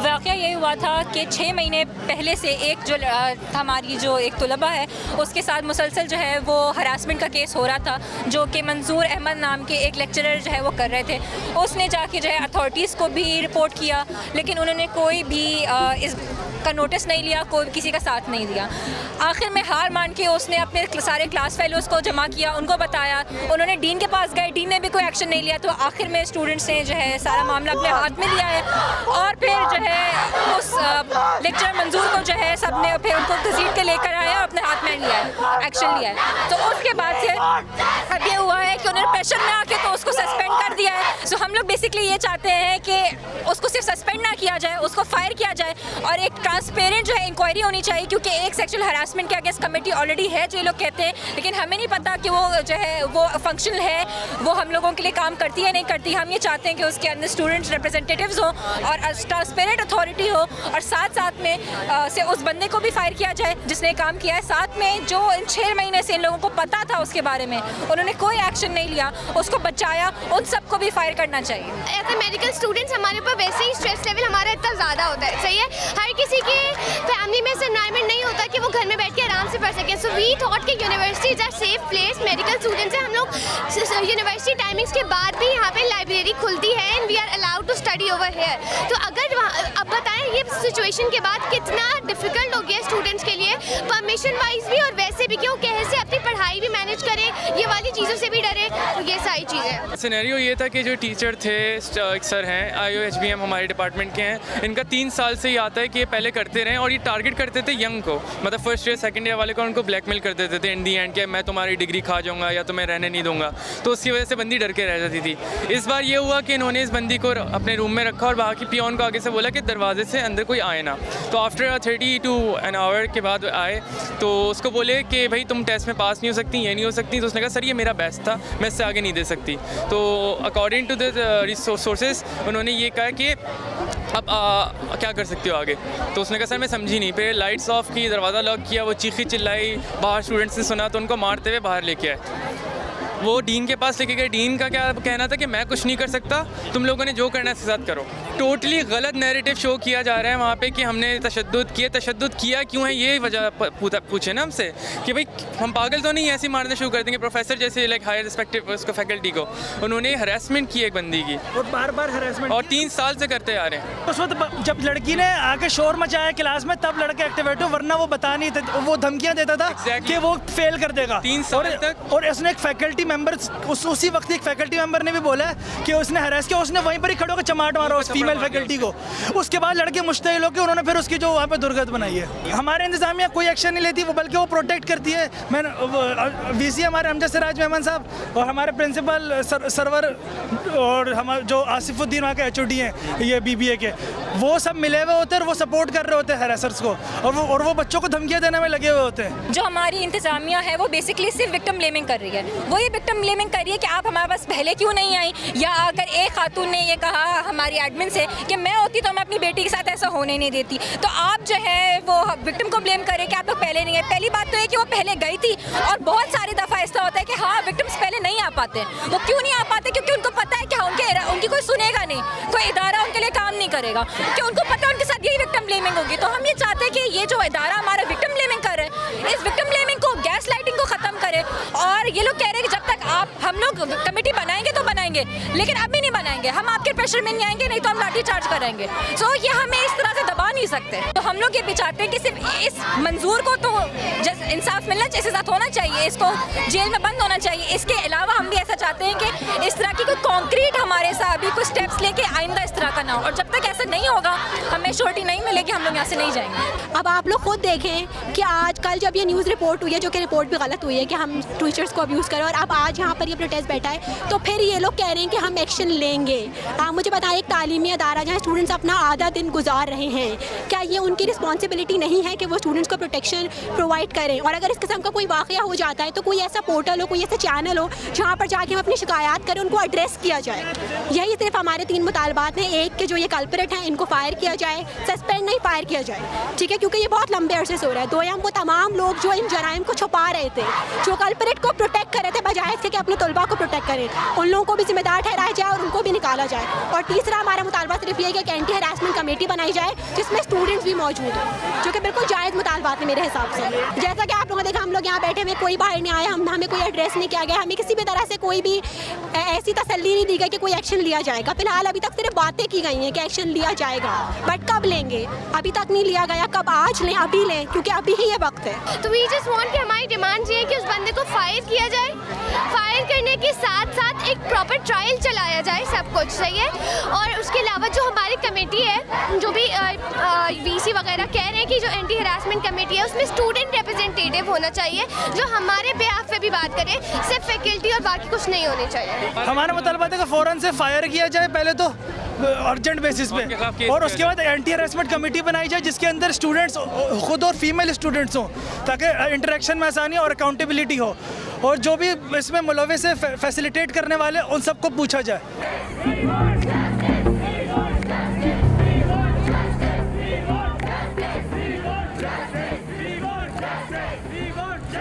वाक़या ये हुआ था कि 6 महीने पहले से एक जो हमारी जो एक तलबा है उसके साथ मुसलसल जो है वो हरासमेंट का केस हो रहा था, जो कि मंजूर अहमद नाम के एक लेक्चरर जो है वो कर रहे थे। उसने जाके जो है अथॉरिटीज़ को भी रिपोर्ट किया, लेकिन उन्होंने कोई भी इस का नोटिस नहीं लिया, कोई किसी का साथ नहीं दिया। आखिर में हार मान के उसने अपने सारे क्लास फेलोज़ को जमा किया, उनको बताया, उन्होंने डीन के पास गए, डीन ने भी कोई एक्शन नहीं लिया। तो आखिर में स्टूडेंट्स ने जो है सारा मामला अपने हाथ में लिया है और फिर जो है उस लेक्चर मंजूर को जो है सब ने फिर उनको घसीट के लेकर आया और अपने हाथ में लिया है, एक्शन लिया है। तो उसके बाद से अब ये हुआ है कि उन्होंने प्रेशर में आके तो उसको सस्पेंड कर दिया है। सो हम लोग बेसिकली ये चाहते हैं कि उसको सिर्फ सस्पेंड ना किया जाए, उसको फायर किया जाए और एक ट्रांसपेरेंट जो है इंक्वायरी होनी चाहिए, क्योंकि एक सेक्सुअल हरासमेंट के अगेंस्ट कमेटी ऑलरेडी है जो ये लोग कहते हैं, लेकिन हमें नहीं पता कि वो जो है वो फंक्शनल है, वो हम लोगों के लिए काम करती है नहीं करती। हम ये चाहते हैं कि उसके अंदर स्टूडेंट्स रिप्रेजेंटेटिव्स हो और ट्रांसपेरेंट अथॉरिटी हो और साथ साथ में से उस बंदे को भी फायर किया जाए जिसने काम किया है। साथ में जो इन 6 महीने से इन लोगों को पता था उसके बारे में, उन्होंने कोई एक्शन नहीं लिया, उसको बचाया, उन सबको भी फायर करना चाहिए। एज ए मेडिकल स्टूडेंट्स हमारे ऊपर वैसे ही स्ट्रेस लेवल हमारा इतना ज़्यादा होता है, सही है। हर किसी के फैमिली में से एनवायरनमेंट नहीं होता कि वो घर में बैठ के आराम से पढ़ सके। सो वी थॉट कि universities are safe place. Medical students हैं हम लोग, यूनिवर्सिटी टाइमिंग्स के बाद भी यहाँ पे लाइब्रेरी खुलती है and we are allowed to study over here. तो अगर अब बताएं ये सिचुएशन के बाद कितना डिफिकल्ट हो गया स्टूडेंट्स के लिए, परमिशन वाइज भी और वैसे भी, क्यों कैसे अपनी पढ़ाई भी मैनेज करें, ये वाली चीज़ों से भी डरे। तो ये सारी चीज़ें। सिनेरियो ये था कि जो टीचर थे, एक सर हैं IOHBM हमारे डिपार्टमेंट के हैं, इनका 3 साल से ये आता है कि ये पहले करते रहें और ये टारगेट करते थे यंग को, मतलब फर्स्ट ईयर सेकंड ईयर वाले को उनको ब्लैकमेल कर देते थे इन दी एंड कि मैं तुम्हारी डिग्री खा जाऊँगा या तुम्हें रहने नहीं दूंगा। तो उसकी वजह से बंदी डर के रह जाती थी। इस बार ये हुआ कि इन्होंने इस बंदी को अपने रूम में रखा और बाकी पियोन को आगे से बोला कि दरवाजे से अंदर कोई आए ना। तो आफ्टर 30 to an hour के बाद आए तो उसको बोले कि भाई तुम टेस्ट में पास नहीं हो सकती, ये नहीं हो सकती। तो उसने कहा सर ये मेरा बेस्ट था, मैं इससे आगे नहीं दे सकती। तो अकॉर्डिंग टू द सोर्सेज उन्होंने ये कहा कि अब क्या कर सकते हो आगे। तो उसने कहा सर मैं समझी नहीं। फिर लाइट्स ऑफ की, दरवाज़ा लॉक किया, वो चीखी चिल्लाई, बाहर स्टूडेंट्स ने सुना तो उनको मारते हुए बाहर लेके आए। वो डीन के पास लेके गए। डीन का क्या कहना था कि मैं कुछ नहीं कर सकता, तुम लोगों ने जो करना है इसके साथ करो। टोटली गलत नैरेटिव शो किया जा रहा है वहाँ पे कि हमने तशद्दुद किया। तशद्दुद किया क्यों है ये वजह पूछे ना हमसे कि भाई हम पागल तो नहीं ऐसे मारना शुरू कर देंगे। प्रोफेसर जैसे लाइक हायर रिस्पेक्टिव उसको फैकल्टी को उन्होंने हरासमेंट की एक बंदी की और बार हरासमेंट और 3 साल से करते आ रहे हैं। उस वक्त जब लड़की ने आके शोर मचाया क्लास में तब लड़के एक्टिवेट हो, वरना वो बता नहीं थे, वो धमकियां देता था कि वो फेल कर देगा 3 साल तक। और उसने एक फैकल्टी मेंबर उसी वक्त एक फैकल्टी मेंबर ने भी बोला कि उसने हरास किया, उसने वहीं पर ही खड़े होकर चमाट मारा उस फीमेल फैकल्टी को। उसके बाद लड़के मुश्तइल होकर उन्होंने फिर उसकी जो वहाँ पे दुर्गत बनाई है। हमारे इंतजामिया कोई एक्शन नहीं लेती, वो बल्कि वो प्रोटेक्ट करती है। मैं VC हमारे अमजद सिराज मेमन साहब और हमारे प्रिंसिपल सरवर और हम जो आसिफुद्दीन वहाँ के HOD हैं ये BBA के, वो सब मिले हुए होते हैं और वो सपोर्ट कर रहे होते हैं हरासर्स को और वो बच्चों को धमकियाँ देने में लगे हुए होते हैं। जो हमारी इंतजामिया है वो बेसिकली सिर्फ विक्टिम ब्लेमिंग कर रही है। वो ये विक्टिम ब्लेमिंग कर रही है कि आप हमारे पास पहले क्यों नहीं आई, या अगर एक खातून ने ये कहा हमारी एडमिन से कि मैं होती तो मैं अपनी बेटी के साथ ऐसा होने नहीं देती, तो आप जो है वो विक्टिम को ब्लेम करें कि आप लोग पहले नहीं है। पहली बात तो है कि वो पहले गई थी और बहुत सारी दफ़ा ऐसा होता है कि हाँ विक्टिम्स पहले नहीं आ पाते। वो क्यों नहीं आ पाते? क्योंकि उनको पता है कि उनकी कोई सुनेगा नहीं, कोई इदारा उनके लिए काम नहीं करेगा, क्योंकि उनको पता है उनके साथ यही विक्टिम ब्लेमिंग होगी। तो हम ये चाहते हैं कि ये जो इदारा हमारा विक्टिम ब्लेमिंग कर रहे हैं, इस विक्टिम ब्लेमिंग को, गैस लाइटिंग को ख़त्म करें। और ये लोग कह रहे हैं कि जब तक हम लोग कमेटी बनाएंगे तो बनाएंगे, लेकिन अभी नहीं बनाएंगे, हम आपके प्रेशर में नहीं आएंगे, नहीं तो हम लाठी चार्ज करेंगे। सो ये हमें इस तरह से दबा नहीं सकते। तो हम लोग ये भी चाहते हैं कि सिर्फ इस मंजूर को तो इंसाफ मिलना चाहिए, साथ होना चाहिए, इसको जेल में बंद होना चाहिए। इसके अलावा हम भी ऐसा चाहते हैं कि इस तरह की कोई कॉन्क्रीट हमारे साथ अभी कुछ स्टेप्स लेके आइंदा इस तरह का ना हो, और जब तक ऐसा नहीं होगा हमें श्योरिटी नहीं मिलेगी, हम लोग यहाँ से नहीं जाएंगे। अब आप लोग खुद देखें कि आजकल जब ये न्यूज़ रिपोर्ट हुई है, जो कि रिपोर्ट भी गलत हुई है कि हम टीचर्स को अब्यूज़ करें, और अब आज यहाँ पर ये प्रोटेस्ट बैठा है, तो फिर ये लोग कह रहे हैं कि हम एक्शन लेंगे। आप मुझे बताएं, एक तालीमी अदारा जहाँ स्टूडेंट्स अपना आधा दिन गुजार रहे हैं, क्या ये उनकी रिस्पॉन्सिबिलिटी नहीं है कि वो स्टूडेंट्स को प्रोटेक्शन प्रोवाइड करें? और अगर इस किस्म का कोई वाक़या हो जाता है तो कोई ऐसा पोर्टल हो, कोई ऐसा चैनल हो जहाँ पर जाके हम अपनी शिकायत करें, उनको एड्रेस किया जाए। यही सिर्फ हमारे 3 मुतालबात हैं। एक कि जो ये कल्प्रेट हैं इनको फायर किया जाए, सस्पेंड नहीं फायर किया जाए, ठीक है, क्योंकि ये बहुत लंबे अरसे से हो रहा है। 2 वो तमाम लोग जो इन जराइम को छुपा रहे थे, जो कल्प्रेट को प्रोटेक्ट कर रहे थे बजाय इसके कि अपने तलबा को प्रोटेक्ट करें, उन लोगों को भी जिम्मेदार ठहराया जाए और उनको भी निकाला जाए। और तीसरा हमारा मुतालबा सिर्फ ये है कि एंटी हरासमेंट कमेटी बनाई जाए जिसमें स्टूडेंट्स भी मौजूद हो, जो कि बिल्कुल जायज़ मुतालबात है मेरे हिसाब से। जैसा कि आप लोगों ने देखा, हम लोग यहाँ बैठे हुए, कोई बाहर नहीं आया, हमें कोई एड्रेस नहीं किया गया, हमें किसी भी तरह से कोई भी ऐसी तसल्ली नहीं दी गई कि कोई एक्शन लिया जाएगा। फिलहाल अभी तक सिर्फ बातें की गई हैं कि एक्शन लिया जाएगा, बट कब लेंगे अभी तक नहीं लिया गया। कब? आज लें, अभी लें, क्योंकि अभी ही ये वक्त है। तो वी जस्ट वांट कि हमारी डिमांड ये है कि उस बंदे को फायर किया जाए, फायर करने के साथ साथ एक प्रॉपर ट्रायल चलाया जाए, सब कुछ सही है। और उसके अलावा जो हमारी कमेटी है, जो भी वीसी वगैरह कह रहे हैं कि जो एंटी हरासमेंट कमेटी है उसमें स्टूडेंट रिप्रेजेंटेटिव होना चाहिए जो हमारे बेहाफ पे भी बात करे, सिर्फ फैकल्टी और बाकी कुछ नहीं होने चाहिए। हमारा मुतालबा है कि फ़ौरन से फायर किया जाए पहले तो अर्जेंट बेसिस पे, और उसके बाद एंटी हरासमेंट कमेटी बनाई जाए जिसके अंदर स्टूडेंट्स खुद और फीमेल स्टूडेंट्स हों, ताकि इंटरेक्शन में आसानी और अकाउंटेबिलिटी हो, और जो भी इसमें मुलविस है फैसिलिटेट करने वाले उन सबको पूछा जाए।